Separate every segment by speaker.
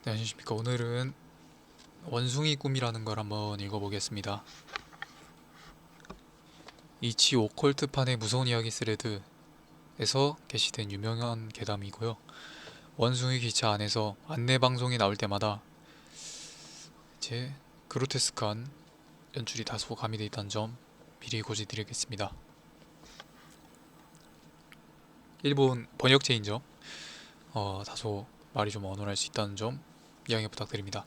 Speaker 1: 네, 안녕하십니까. 오늘은 원숭이 꿈이라는 걸 한번 읽어보겠습니다. 이치 오컬트판의 무서운 이야기 스레드에서 게시된 유명한 괴담이고요. 원숭이 기차 안에서 안내 방송이 나올 때마다 제 그로테스크한 연출이 다소 가미되어 있다는 점 미리 고지드리겠습니다. 일본 번역체인 점, 다소 말이 좀 어눌할 수 있다는 점 양해 부탁드립니다.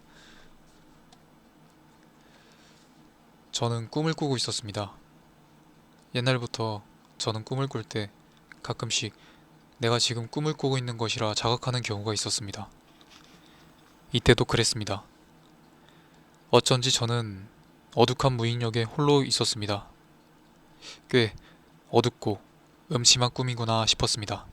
Speaker 1: 저는 꿈을 꾸고 있었습니다. 옛날부터 저는 꿈을 꿀 때 가끔씩 내가 지금 꿈을 꾸고 있는 것이라 자각하는 경우가 있었습니다. 이때도 그랬습니다. 어쩐지 저는 어둑한 무인역에 홀로 있었습니다. 꽤 어둡고 음침한 꿈이구나 싶었습니다.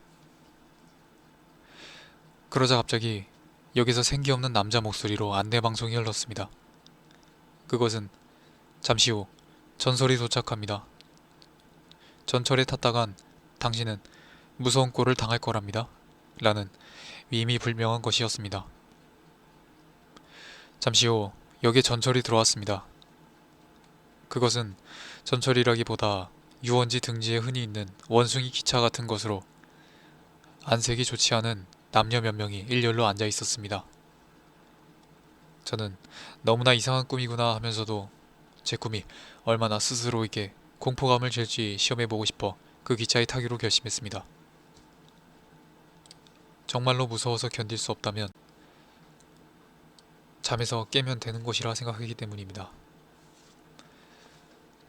Speaker 1: 그러자 갑자기 역에서 생기 없는 남자 목소리로 안내 방송이 흘렀습니다. 그것은 잠시 후 전설이 도착합니다. 전철에 탔다간 당신은 무서운 꼴을 당할 거랍니다. 라는 의미 불명한 것이었습니다. 잠시 후 역에 전철이 들어왔습니다. 그것은 전철이라기보다 유원지 등지에 흔히 있는 원숭이 기차 같은 것으로 안색이 좋지 않은 남녀 몇 명이 일렬로 앉아 있었습니다. 저는 너무나 이상한 꿈이구나 하면서도 제 꿈이 얼마나 스스로에게 공포감을 줄지 시험해보고 싶어 그 기차에 타기로 결심했습니다. 정말로 무서워서 견딜 수 없다면 잠에서 깨면 되는 것이라 생각하기 때문입니다.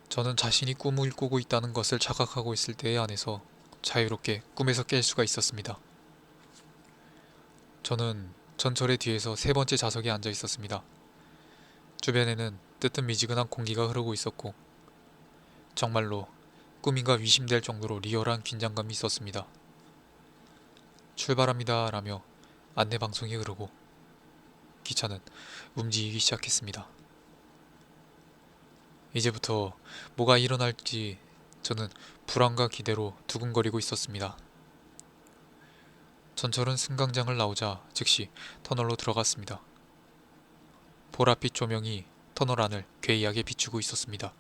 Speaker 1: 저는 자신이 꿈을 꾸고 있다는 것을 자각하고 있을 때에 한해서 자유롭게 꿈에서 깰 수가 있었습니다. 저는 전철의 뒤에서 세 번째 좌석에 앉아 있었습니다. 주변에는 뜨뜻미지근한 공기가 흐르고 있었고 정말로 꿈인가 위심될 정도로 리얼한 긴장감이 있었습니다. 출발합니다 라며 안내 방송이 흐르고 기차는 움직이기 시작했습니다. 이제부터 뭐가 일어날지 저는 불안과 기대로 두근거리고 있었습니다. 전철은 승강장을 나오자 즉시 터널로 들어갔습니다. 보랏빛 조명이 터널 안을 괴이하게 비추고 있었습니다.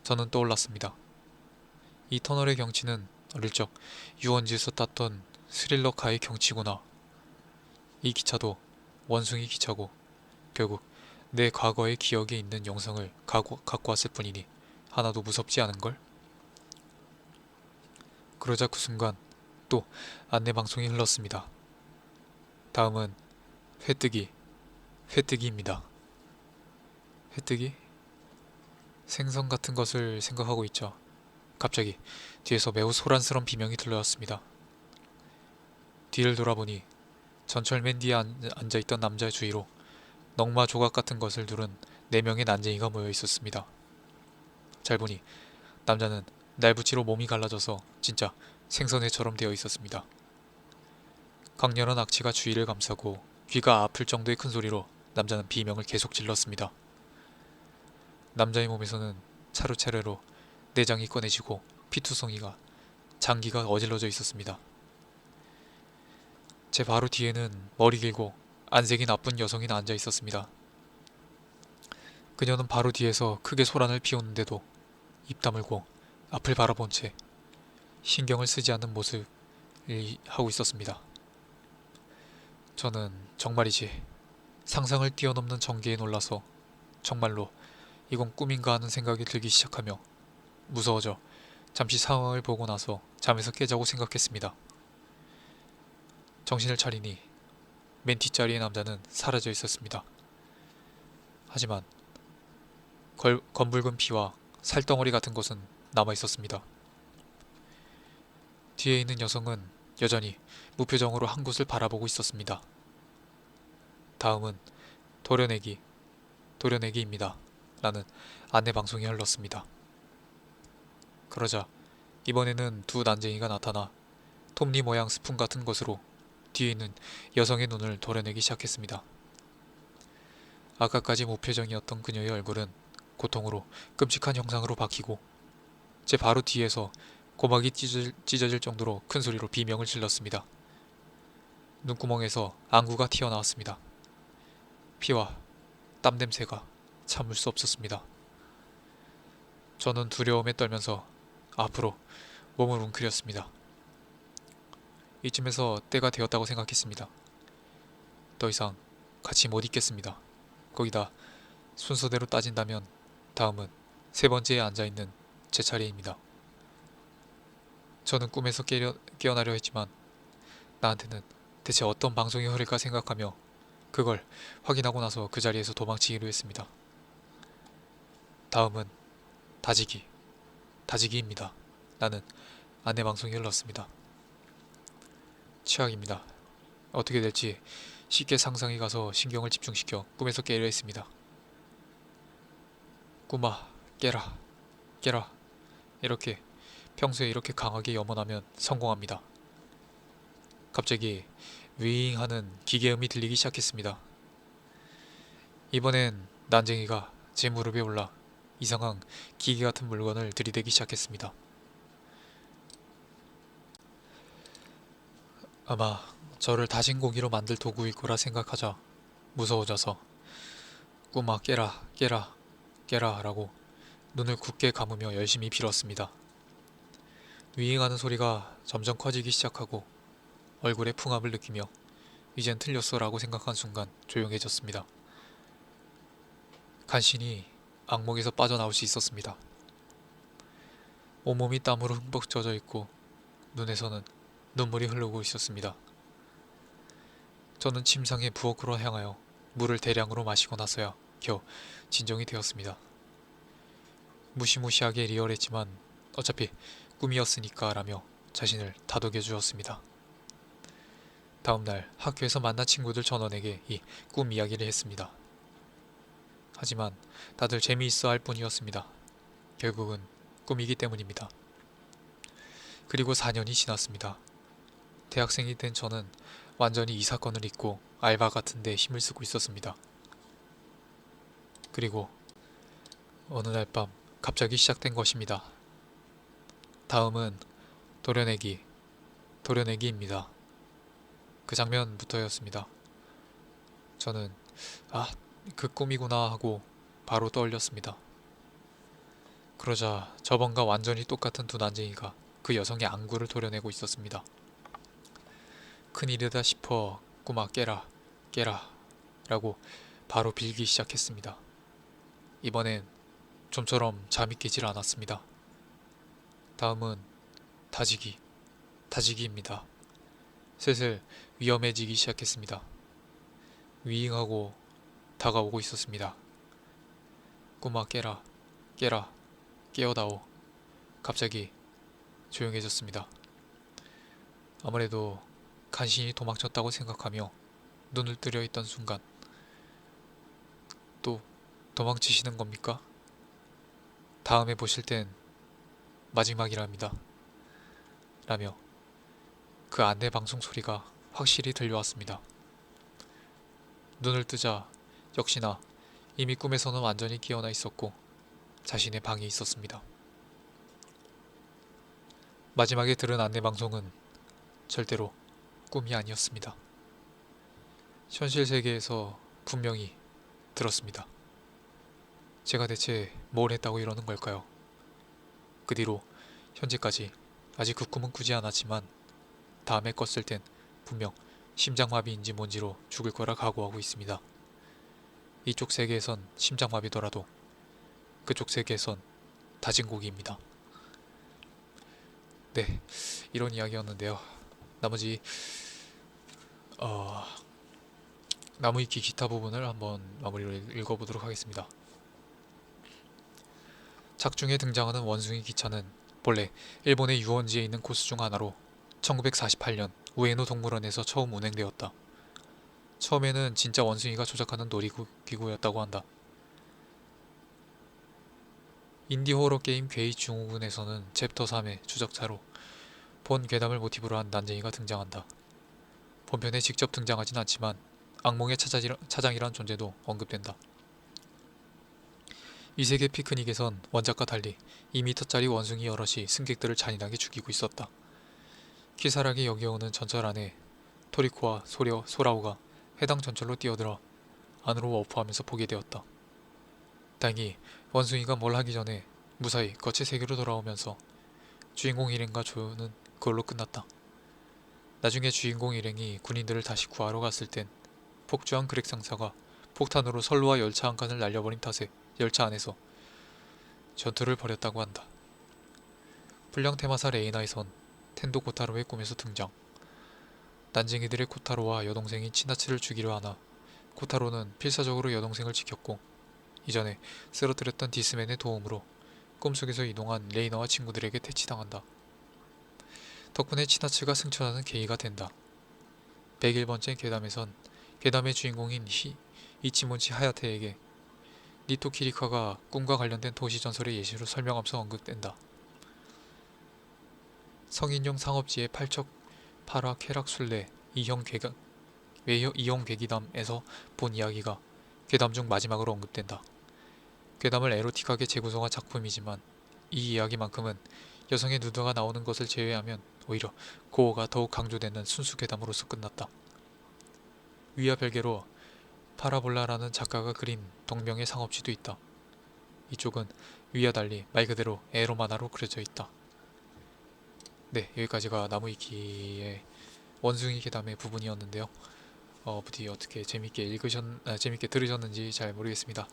Speaker 1: 저는 떠올랐습니다. 이 터널의 경치는 어릴 적 유원지에서 탔던 스릴러카의 경치구나. 이 기차도 원숭이 기차고 결국 내 과거의 기억에 있는 영상을 갖고 왔을 뿐이니 하나도 무섭지 않은걸? 그러자 그 순간 또 안내 방송이 흘렀습니다. 다음은 회뜨기, 회뜨기입니다. 회뜨기? 생선 같은 것을 생각하고 있죠. 갑자기 뒤에서 매우 소란스러운 비명이 들려왔습니다. 뒤를 돌아보니 전철 맨 뒤에 앉아있던 남자의 주위로 넝마 조각 같은 것을 두른 4명의 난쟁이가 모여 있었습니다. 잘 보니 남자는 날붙이로 몸이 갈라져서 진짜 생선회처럼 되어 있었습니다. 강렬한 악취가 주위를 감싸고 귀가 아플 정도의 큰 소리로 남자는 비명을 계속 질렀습니다. 남자의 몸에서는 차루차례로 내장이 꺼내지고 피투성이가 장기가 어질러져 있었습니다. 제 바로 뒤에는 머리 길고 안색이 나쁜 여성이 앉아 있었습니다. 그녀는 바로 뒤에서 크게 소란을 피우는데도 입 다물고 앞을 바라본 채 신경을 쓰지 않는 모습을 하고 있었습니다. 저는 정말이지 상상을 뛰어넘는 전개에 놀라서 정말로 이건 꿈인가 하는 생각이 들기 시작하며 무서워져 잠시 상황을 보고 나서 잠에서 깨자고 생각했습니다. 정신을 차리니 맨 뒷자리의 남자는 사라져 있었습니다. 하지만 검붉은 피와 살덩어리 같은 것은 남아 있었습니다. 뒤에 있는 여성은 여전히 무표정으로 한 곳을 바라보고 있었습니다. 다음은 도려내기, 도려내기입니다. 라는 안내 방송이 흘렀습니다. 그러자 이번에는 두 난쟁이가 나타나 톱니 모양 스푼 같은 것으로 뒤에 있는 여성의 눈을 도려내기 시작했습니다. 아까까지 무표정이었던 그녀의 얼굴은 고통으로 끔찍한 형상으로 바뀌고 제 바로 뒤에서 고막이 찢어질 정도로 큰 소리로 비명을 질렀습니다. 눈구멍에서 안구가 튀어나왔습니다. 피와 땀 냄새가 참을 수 없었습니다. 저는 두려움에 떨면서 앞으로 몸을 웅크렸습니다. 이쯤에서 때가 되었다고 생각했습니다. 더 이상 같이 못 있겠습니다. 거기다 순서대로 따진다면 다음은 세 번째에 앉아있는 제 차례입니다. 저는 꿈에서 깨어나려 했지만 나한테는 대체 어떤 방송이 흐를까 생각하며 그걸 확인하고 나서 그 자리에서 도망치기로 했습니다. 다음은 다지기입니다. 나는 안내 방송이 흘렀습니다. 최악입니다. 어떻게 될지 쉽게 상상이 가서 신경을 집중시켜 꿈에서 깨려 했습니다. 꿈아, 깨라, 깨라. 이렇게 평소에 이렇게 강하게 염원하면 성공합니다. 갑자기 윙 하는 기계음이 들리기 시작했습니다. 이번엔 난쟁이가 제 무릎에 올라 이상한 기계 같은 물건을 들이대기 시작했습니다. 아마 저를 다진 고기로 만들 도구일 거라 생각하자 무서워져서 꿈아 깨라 깨라 깨라 라고 눈을 굳게 감으며 열심히 빌었습니다. 위잉하는 소리가 점점 커지기 시작하고 얼굴에 풍압을 느끼며 이젠 틀렸어 라고 생각한 순간 조용해졌습니다. 간신히 악몽에서 빠져나올 수 있었습니다. 온몸이 땀으로 흠뻑 젖어 있고 눈에서는 눈물이 흐르고 있었습니다. 저는 침상에 부엌으로 향하여 물을 대량으로 마시고 나서야 겨우 진정이 되었습니다. 무시무시하게 리얼했지만 어차피 꿈이었으니까 라며 자신을 다독여 주었습니다. 다음날 학교에서 만난 친구들 전원에게 이 꿈 이야기를 했습니다. 하지만 다들 재미있어 할 뿐이었습니다. 결국은 꿈이기 때문입니다. 그리고 4년이 지났습니다. 대학생이 된 저는 완전히 이 사건을 잊고 알바 같은 데 힘을 쓰고 있었습니다. 그리고 어느 날 밤 갑자기 시작된 것입니다. 다음은 도려내기입니다. 그 장면부터였습니다. 저는 그 꿈이구나 하고 바로 떠올렸습니다. 그러자 저번과 완전히 똑같은 두 난쟁이가 그 여성의 안구를 도려내고 있었습니다. 큰일이다 싶어 꿈아 깨라 깨라 라고 바로 빌기 시작했습니다. 이번엔 좀처럼 잠이 깨질 않았습니다. 다음은 다지기입니다. 슬슬 위험해지기 시작했습니다. 위잉하고 다가오고 있었습니다. 꿈아 깨라 깨라 깨어다오. 갑자기 조용해졌습니다. 아무래도 간신히 도망쳤다고 생각하며 눈을 뜨려 있던 순간 또 도망치시는 겁니까? 다음에 보실 땐 마지막이랍니다. 라며 그 안내 방송 소리가 확실히 들려왔습니다. 눈을 뜨자 역시나 이미 꿈에서는 완전히 깨어나 있었고 자신의 방에 있었습니다. 마지막에 들은 안내 방송은 절대로 꿈이 아니었습니다. 현실 세계에서 분명히 들었습니다. 제가 대체 뭘 했다고 이러는 걸까요? 그 뒤로 현재까지 아직 그 꿈은 꾸지 않았지만 다음에 꿨을 땐 분명 심장마비인지 뭔지로 죽을 거라 각오하고 있습니다. 이쪽 세계에선 심장마비더라도 그쪽 세계에선 다진 고기입니다. 네, 이런 이야기였는데요. 나머지 나무위키 기타 부분을 한번 마무리를 읽어보도록 하겠습니다. 작중에 등장하는 원숭이 기차는 본래 일본의 유원지에 있는 코스 중 하나로 1948년 우에노 동물원에서 처음 운행되었다. 처음에는 진짜 원숭이가 조작하는 놀이기구였다고 한다. 인디 호러 게임 괴이 증후군에서는 챕터 3의 추적자로 본 괴담을 모티브로 한 난쟁이가 등장한다. 본편에 직접 등장하진 않지만 악몽의 차장이란 존재도 언급된다. 이 세계 피크닉에선 원작과 달리 2m짜리 원숭이 여럿이 승객들을 잔인하게 죽이고 있었다. 키사라기 여겨오는 전철 안에 토리코와 소라오가 해당 전철로 뛰어들어 안으로 워프하면서 보게 되었다. 다행히 원숭이가 뭘 하기 전에 무사히 거치 세계로 돌아오면서 주인공 일행과 조는 그걸로 끝났다. 나중에 주인공 일행이 군인들을 다시 구하러 갔을 땐 폭주한 그렉 상사가 폭탄으로 선로와 열차 한 칸을 날려버린 탓에 열차 안에서 전투를 벌였다고 한다. 불량 테마사 레이나에선 텐도 코타로의 꿈에서 등장. 난쟁이들의 코타로와 여동생인 치나츠를 죽이려 하나 코타로는 필사적으로 여동생을 지켰고 이전에 쓰러뜨렸던 디스맨의 도움으로 꿈속에서 이동한 레이너와 친구들에게 퇴치당한다. 덕분에 치나츠가 승천하는 계기가 된다. 101번째 괴담에선 괴담의 주인공인 이치몬치 하야테에게 니토 키리카가 꿈과 관련된 도시 전설의 예시로 설명하면서 언급된다. 성인용 상업지의 팔척 팔화 쾌락 순례 이형 괴기담에서 본 이야기가 괴담 중 마지막으로 언급된다. 괴담을 에로틱하게 재구성한 작품이지만 이 이야기만큼은 여성의 누드가 나오는 것을 제외하면 오히려 고어가 더욱 강조되는 순수 괴담으로서 끝났다. 위와 별개로 파라볼라라는 작가가 그린 동명의 상업지도 있다. 이쪽은 위와 달리 말 그대로 에로 만화로 그려져 있다. 네, 여기까지가 나무위키의 원숭이 괴담의 부분이었는데요. 부디 어떻게 재밌게 들으셨는지 잘 모르겠습니다.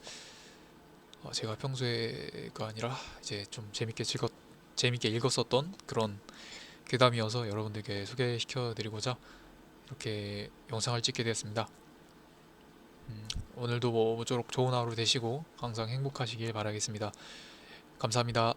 Speaker 1: 제가 평소에가 아니라 이제 좀 재밌게 읽었었던 그런 괴담이어서 여러분들께 소개시켜드리고자 이렇게 영상을 찍게 되었습니다. 오늘도 모쪼록 좋은 하루 되시고 항상 행복하시길 바라겠습니다. 감사합니다.